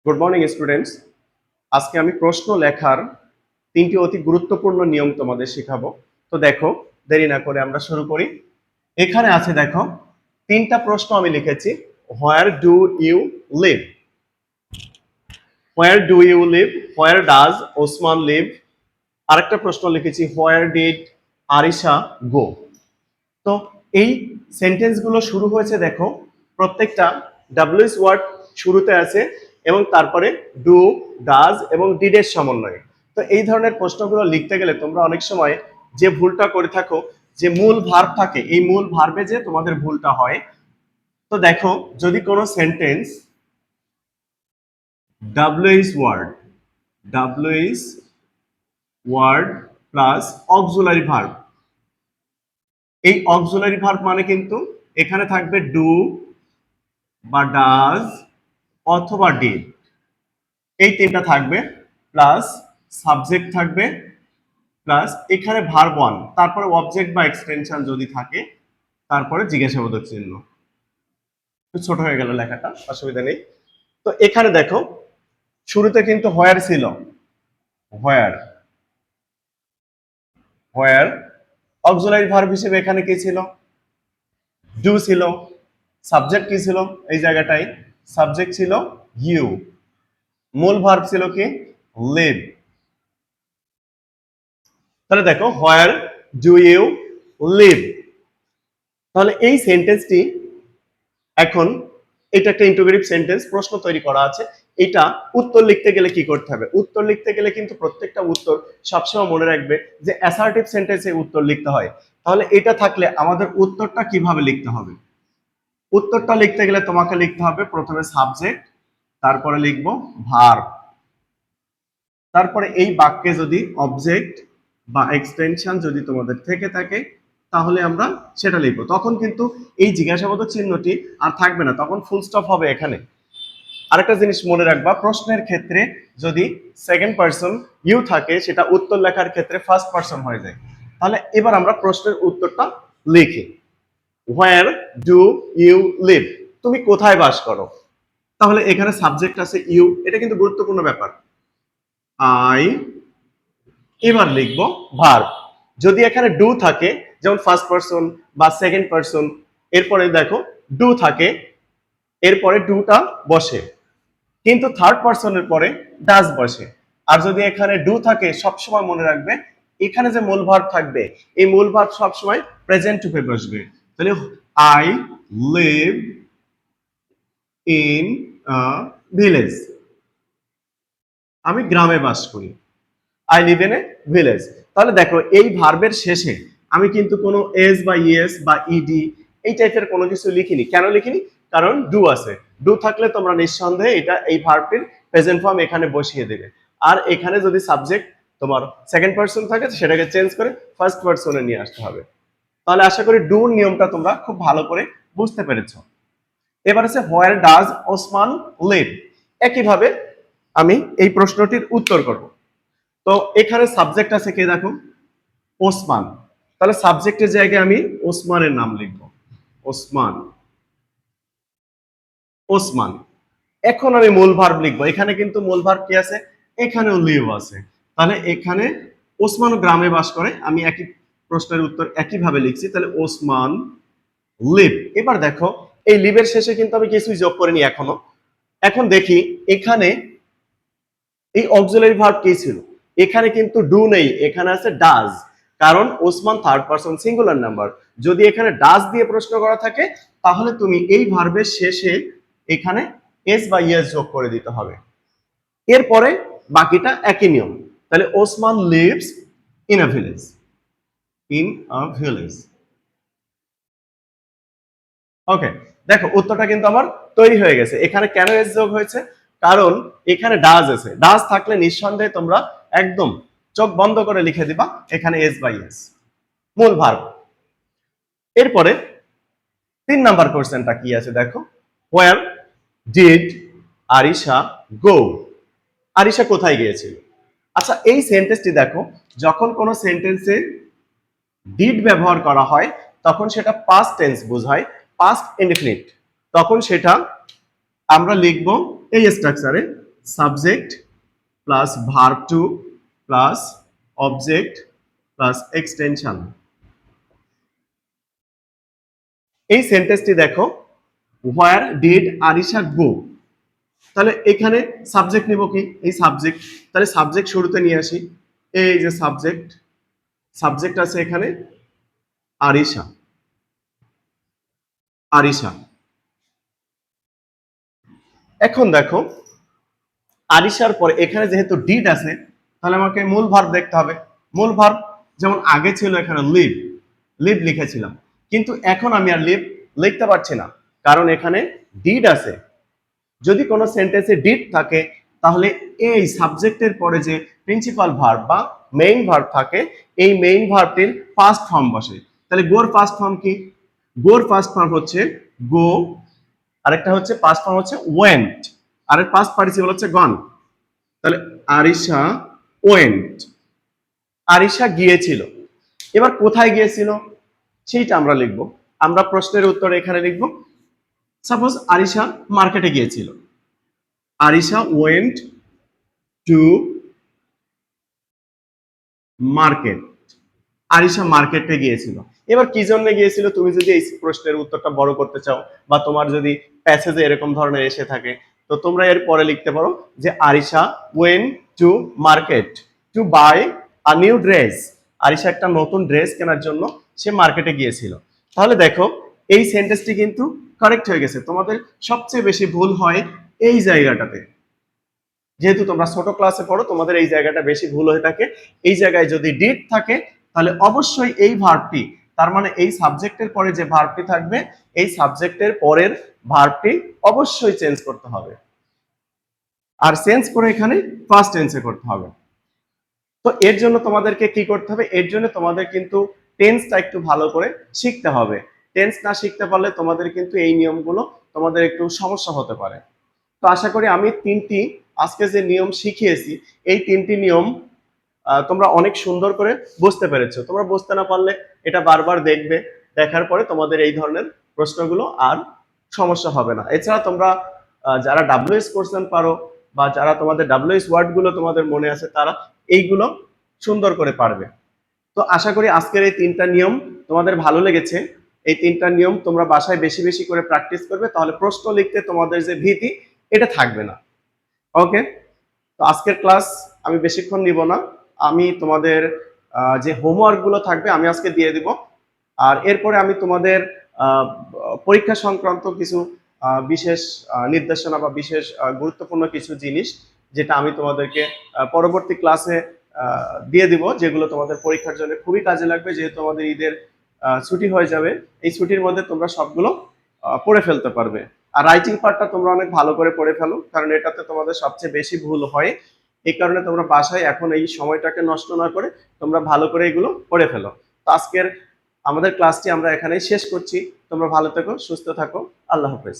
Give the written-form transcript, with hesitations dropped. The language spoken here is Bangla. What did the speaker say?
Good morning students. আজকে আমি প্রশ্ন লেখার তিনটি অতি গুরুত্বপূর্ণ নিয়ম তোমাদের শেখাবো। তো দেখো, দেরি না করে আমরা শুরু করি। এখানে আছে দেখো, তিনটা প্রশ্ন আমি লিখেছি। Where do you live, where do you live, where does Osman live. আরেকটা প্রশ্ন লিখেছি, হোয়ার ডিড আরিশা গো। তো এই সেন্টেন্সগুলো শুরু হয়েছে দেখো, প্রত্যেকটা ডাব্লিউএস ওয়ার্ড শুরুতে আছে এবং তারপরে ডু, ডাজ এবং ডিডের সমন্বয়ে। তো এই ধরনের প্রশ্নগুলো লিখতে গেলে তোমরা অনেক সময় যে ভুলটা করে থাকো, যে মূল ভার্ব থাকে, এই মূল ভার্বে যে তোমাদের ভুলটা হয়। তো দেখো, যদি কোনো sentence WH word plus auxiliary verb, এই অক্সিলারি ভার্ব মানে কিন্তু এখানে থাকবে ডু বা ডাজ অথবা ডিড, এই তিনটা থাকবে, প্লাস সাবজেক্ট থাকবে, প্লাস এখানে ভার্ব ওয়ান, তারপরে অবজেক্ট বা এক্সটেনশন যদি থাকে, তারপরে জিজ্ঞাসাবোধক চিহ্ন। একটু ছোট হয়ে গেল লেখাটা, অসুবিধা নেই। তো এখানে দেখো, শুরুতে কিন্তু হোয়ার ছিল, হোয়ার হোয়ার অক্সিলারি ভার্ব হিসেবে এখানে কি ছিল, ডু ছিল। সাবজেক্ট কি ছিল এই জায়গাটায়, সাবজেক্ট ছিল ইউ। মূল ভার্ব ছিল কি, লিভ। তাহলে দেখো, হোয়ার ডু ইউ লিভ। তাহলে এই সেন্টেন্সটি এখন, এটা একটা ইন্টারোগেটিভ সেন্টেন্স, প্রশ্ন তৈরি করা আছে। এটা উত্তর লিখতে গেলে কি করতে হবে? উত্তর লিখতে গেলে কিন্তু প্রত্যেকটা উত্তর সবসময় মনে রাখবে যে অ্যাসার্টিভ সেন্টেন্সে উত্তর লিখতে হয়। তাহলে এটা থাকলে আমাদের উত্তরটা কিভাবে লিখতে হবে? উত্তরটা লিখতে গেলে তোমাকে লিখতে হবে প্রথমে সাবজেক্ট, তারপরে লিখবো ভার্ব, তারপরে এই বাক্যে যদি অবজেক্ট বা এক্সটেনশন যদি তোমাদের থেকে থাকে, তাহলে আমরা সেটা লিখবো। তখন কিন্তু এই জিজ্ঞাসাবোধক চিহ্নটি আর থাকবে না, তখন ফুল স্টপ হবে এখানে। আরেকটা জিনিস মনে রাখবা, প্রশ্নের ক্ষেত্রে যদি সেকেন্ড পারসন ইউ থাকে, সেটা উত্তর লেখার ক্ষেত্রে ফার্স্ট পারসন হয়ে যায়। তাহলে এবার আমরা প্রশ্নের উত্তরটা লিখি। হোয়ার ডু ইউ লিভ, তুমি কোথায় বাস করো? তাহলে এখানে সাবজেক্ট আছে ইউ, এটা কিন্তু গুরুত্বপূর্ণ ব্যাপার। আই, এবার লিখবো ভার্ব। যদি এখানে ডু থাকে, যেমন ফার্স্ট পারসন বা সেকেন্ড পারসন, এরপরে দেখো ডু থাকে, এরপরে ডুটা বসে, কিন্তু থার্ড পারসনের পরে ডাজ বসে। আর যদি এখানে ডু থাকে, সবসময় মনে রাখবে এখানে যে মূল ভার্ব থাকবে, এই মূল ভার্ব সবসময় প্রেজেন্ট রূপে বসবে। তাহলে I live in a village, আমি গ্রামে বাস করি। I live in a village. তাহলে দেখো, এই ভার্বের শেষে আমি কিন্তু কোনো এস বা ইএস বা ইডি এই টাইপের কোনো কিছু লিখিনি। কেন লিখিনি? কারণ ডু আছে। ডু থাকলে তোমরা নিঃসন্দেহে এটা এই ভার্বটির প্রেজেন্ট ফর্ম এখানে বসিয়ে দেবে। আর এখানে যদি সাবজেক্ট তোমার সেকেন্ড পারসন থাকে, সেটাকে চেঞ্জ করে ফার্স্ট পারসনে নিয়ে আসতে হবে। তাহলে আশা করি ডুর নিয়মটা তোমরা খুব ভালো করে বুঝতে পেরেছো। এবার আছে হোয়ার ডাজ ওসমান লিভ। একইভাবে আমি এই প্রশ্নটির উত্তর করব। তো এখানে সাবজেক্ট আছে কে, দেখো ওসমান। তাহলে সাবজেক্টের জায়গায় আমি ওসমানের নাম লিখব, ওসমান, ওসমান। এখন আমি মূল ভার্ব লিখবো। এখানে কিন্তু মূল ভার্ব কি আছে, এখানেও লিভ আছে। তাহলে এখানে ওসমান গ্রামে বাস করে, আমি একই প্রশ্নের উত্তর একইভাবে লিখছি। তাহলে ওসমান লিভ। এবার দেখো, এই লিভের শেষে কিন্তু আমি কিছুই যোগ করিনি এখনো। এখন দেখি এখানে এই অক্সিলারি ভার্ব কি ছিল, এখানে কিন্তু ডু নেই, এখানে আছে ডাজ। কারণ Osman third person singular number. যদি এখানে ডাজ দিয়ে প্রশ্ন করা থাকে, তাহলে তুমি এই ভার্বের শেষে এখানে এস বা ইয়েস যোগ করে দিতে হবে। এরপরে বাকিটা একই নিয়ম। তাহলে Osman lives in a village, in a village. Okay, দেখো উত্তরটা কিন্তু আমার তৈরি হয়ে গেছে। এখানে কেন এস যোগ হয়েছে? কারণ এখানে ডাজ আছে। ডাজ থাকলে নিঃসন্দেহে তোমরা একদম চোখ বন্ধ করে লিখে দিবা এখানে এস বাই এস, মূল ভার্ব। এরপরে 3 নাম্বার কোশ্চেনটা কি আছে দেখো, হোয়ার ডিড আরিশা গো, আরিশা কোথায় গিয়েছিল? আচ্ছা, এই সেন্টেন্সটি দেখো, যখন কোনো সেন্টেন্সে ডিড ব্যবহার করা হয়, তখন সেটা পাস্ট টেন্স বোঝায়, পাস্ট ইনডেফিনিট। তখন সেটা আমরা লিখব এই স্ট্রাকচারে, subject plus verb two plus object plus extension. এই সেন্টেন্সটি দেখো, হোয়ার ডিড আরিশা গো। তাহলে এখানে সাবজেক্ট নিব কি, এই সাবজেক্ট, তাহলে সাবজেক্ট শুরুতে নিয়ে আসি। এই যে সাবজেক্ট, সাবজেক্ট আছে এখানে আরিশা, আরিশা। এখন দেখো আরিশার পরে এখানে যেহেতু ডিড আছে, তাহলে আমাকে মূল ভার্ব দেখতে হবে। মূল ভার্ব যেমন আগে ছিল এখানে লিভ, লিভ লিখেছিলাম, কিন্তু এখন আমি আর লিভ লিখতে পারছি না, কারণ এখানে ডিড আছে। যদি কোনো সেন্টেন্সে ডিড থাকে তাহলে এই সাবজেক্টের পরে যে প্রিন্সিপাল ভার্ব বা মেইন ভার্ব থাকে, এই মেইন ভার্বটির ফার্স্ট ফর্ম বসে। তাহলে গোর ফার্স্ট ফর্ম কি? গোর ফার্স্ট ফর্ম হচ্ছে গো, আরেকটা হচ্ছে পাস্ট ফর্ম হচ্ছে ওয়েন্ট, আর পাস্ট পার্টিসিপল হচ্ছে গন। তাহলে আরিশা ওয়েন্ট, আরিশা গিয়েছিল। এবার কোথায় গিয়েছিল সেইটা আমরা লিখব। আমরা প্রশ্নের উত্তর এখানে লিখব। সাপোজ আরিশা মার্কেটে গিয়েছিল, Arisha went to market, Arisha মার্কেটে গিয়েছিল। এবার কি জন্য গিয়েছিল, তুমি যদি এই প্রশ্নের উত্তরটা বড় করতে চাও বা তোমার যদি প্যাসেজে এরকম ধরনের এসে থাকে, তো তোমরা এর পরে লিখতে পারো যে Arisha went to market to buy a new dress. Arisha একটা নতুন ড্রেস কেনার জন্য সে মার্কেটে গিয়েছিল। তাহলে দেখো এই সেন্টেন্সটি কিন্তু কারেক্ট হয়ে গেছে। তোমাদের সবচেয়ে বেশি ভুল হয় এই জায়গাটাতে, যেহেতু তোমরা ছোট ক্লাসে পড়ো তোমাদের এই জায়গাটা বেশি ভুল হয়ে থাকে। এই জায়গায় যদি ডিড থাকে তাহলে অবশ্যই এই ভার্বটি, তার মানে এই সাবজেক্টের পরে যে ভার্বটি থাকবে এই সাবজেক্টের পরের ভার্বটি অবশ্যই চেঞ্জ করতে হবে, আর চেঞ্জ করে এখানে ফার্স্ট টেন্সে করতে হবে। তো এর জন্য তোমাদেরকে কি করতে হবে, এর জন্য তোমাদের কিন্তু টেন্সটা একটু ভালো করে শিখতে হবে। টেন্স না শিখতে পারলে তোমাদের কিন্তু এই নিয়মগুলো তোমাদের একটু সমস্যা হতে পারে। তো আশা করি আমি তিনটি আজকে যে নিয়ম শিখিয়েছি এই তিনটি নিয়ম তোমরা অনেক সুন্দর করে বুঝতে পেরেছো। তোমরা বুঝতে না পারলে এটা বারবার দেখবে, দেখার পরে তোমাদের এই ধরনের প্রশ্নগুলো আর সমস্যা হবে না। এছাড়া তোমরা যারা ডাব্লিউএস কোশ্চেন পারো বা যারা তোমাদের ডাব্লিউএস ওয়ার্ডগুলো তোমাদের মনে আছে তারা এইগুলো সুন্দর করে পারবে। তো আশা করি আজকের এই তিনটা নিয়ম তোমাদের ভালো লেগেছে। এই তিনটা নিয়ম তোমরা বাসায় বেশি বেশি করে প্র্যাকটিস করবে, তাহলে প্রশ্ন লিখতে তোমাদের যে ভীতি এটা থাকবে না। ওকে, তো আজকের ক্লাস আমি বেশিক্ষণ নিব না। আমি তোমাদের যে হোমওয়ার্কগুলো থাকবে আমি আজকে দিয়ে দিব, আর এরপরে আমি তোমাদের পরীক্ষা সংক্রান্ত কিছু বিশেষ নির্দেশনা বা বিশেষ গুরুত্বপূর্ণ কিছু জিনিস যেটা আমি তোমাদেরকে পরবর্তী ক্লাসে দিয়ে দিব, যেগুলো তোমাদের পরীক্ষার জন্য খুবই কাজে লাগবে। যেহেতু আমাদের ঈদের ছুটি হয়ে যাবে, এই ছুটির মধ্যে তোমরা সবগুলো পড়ে ফেলতে পারবে। আর রাইটিং পার্টটা তোমরা অনেক ভালো করে পড়ে ফেলো, কারণ এটাতে তোমাদের সবচেয়ে বেশি ভুল হয়। এই কারণে তোমরা বাসায় এখন এই সময়টাকে নষ্ট না করে তোমরা ভালো করে এগুলো পড়ে ফেলো। তো আজকের আমাদের ক্লাসটি আমরা এখানেই শেষ করছি। তোমরা ভালো থেকো, সুস্থ থাকো, আল্লাহ হাফেজ।